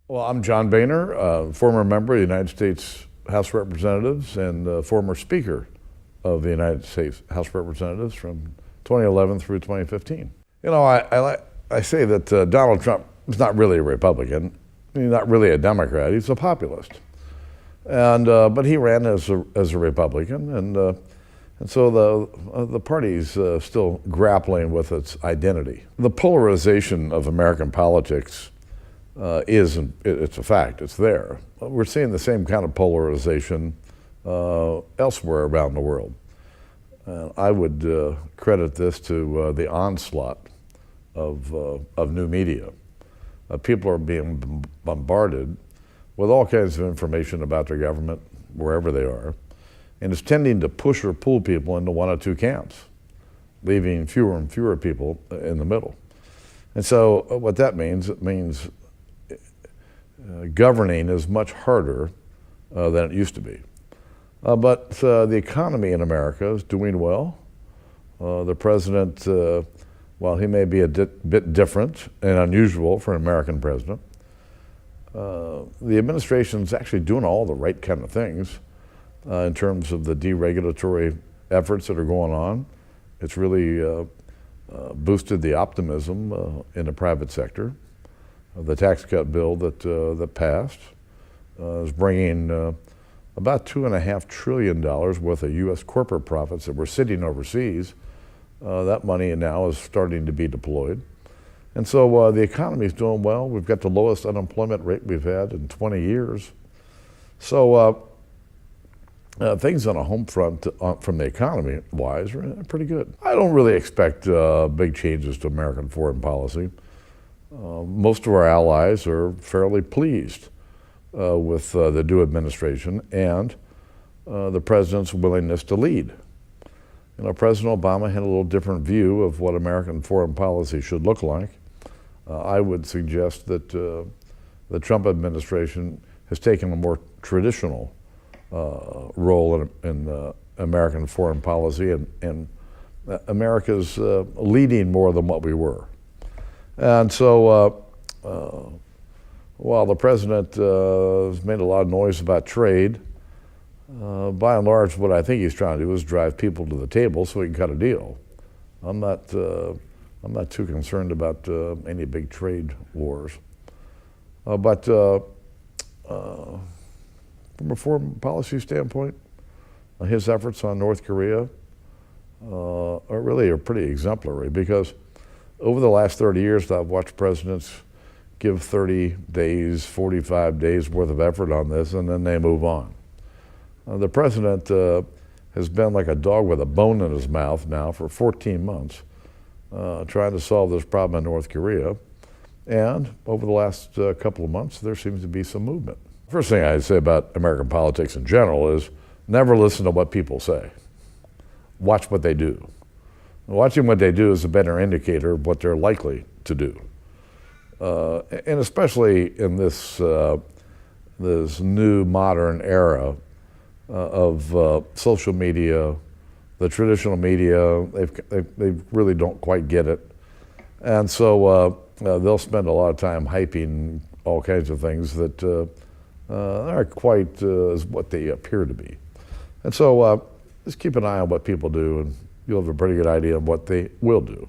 Well, I'm John Boehner, former member of the United States House of Representatives and former Speaker of the United States House of Representatives from 2011 through 2015. You know, I say that Donald Trump is not really a Republican. He's not really a Democrat. He's a populist. But he ran as a Republican, and so the party's still grappling with its identity. The polarization of American politics it's a fact, it's there. We're seeing the same kind of polarization elsewhere around the world. I would credit this to the onslaught of new media. People are being bombarded with all kinds of information about their government, wherever they are, and it's tending to push or pull people into one of two camps, leaving fewer and fewer people in the middle. And so what that means, it means governing is much harder than it used to be. But the economy in America is doing well. The president, while he may be a bit different and unusual for an American president, the administration is actually doing all the right kind of things in terms of the deregulatory efforts that are going on. It's really boosted the optimism in the private sector. The tax cut bill that passed is bringing about $2.5 trillion worth of U.S. corporate profits that were sitting overseas. That money now is starting to be deployed. And so the economy is doing well. We've got the lowest unemployment rate we've had in 20 years. So things on a home front from the economy-wise are pretty good. I don't really expect big changes to American foreign policy. Most of our allies are fairly pleased with the new administration and the president's willingness to lead. You know, President Obama had a little different view of what American foreign policy should look like. I would suggest that the Trump administration has taken a more traditional role in American foreign policy, and America's leading more than what we were. And so while the president has made a lot of noise about trade, by and large what I think he's trying to do is drive people to the table so he can cut a deal. I'm not too concerned about any big trade wars. But from a foreign policy standpoint, his efforts on North Korea are pretty exemplary, because over the last 30 years, I've watched presidents give 30 days, 45 days worth of effort on this, and then they move on. The president has been like a dog with a bone in his mouth now for 14 months, trying to solve this problem in North Korea. And over the last couple of months, there seems to be some movement. First thing I'd say about American politics in general is never listen to what people say. Watch what they do. Watching what they do is a better indicator of what they're likely to do. And especially in this new modern era of social media, the traditional media, they really don't quite get it. And so they'll spend a lot of time hyping all kinds of things that aren't quite as what they appear to be. And so just keep an eye on what people do, and you'll have a pretty good idea of what they will do.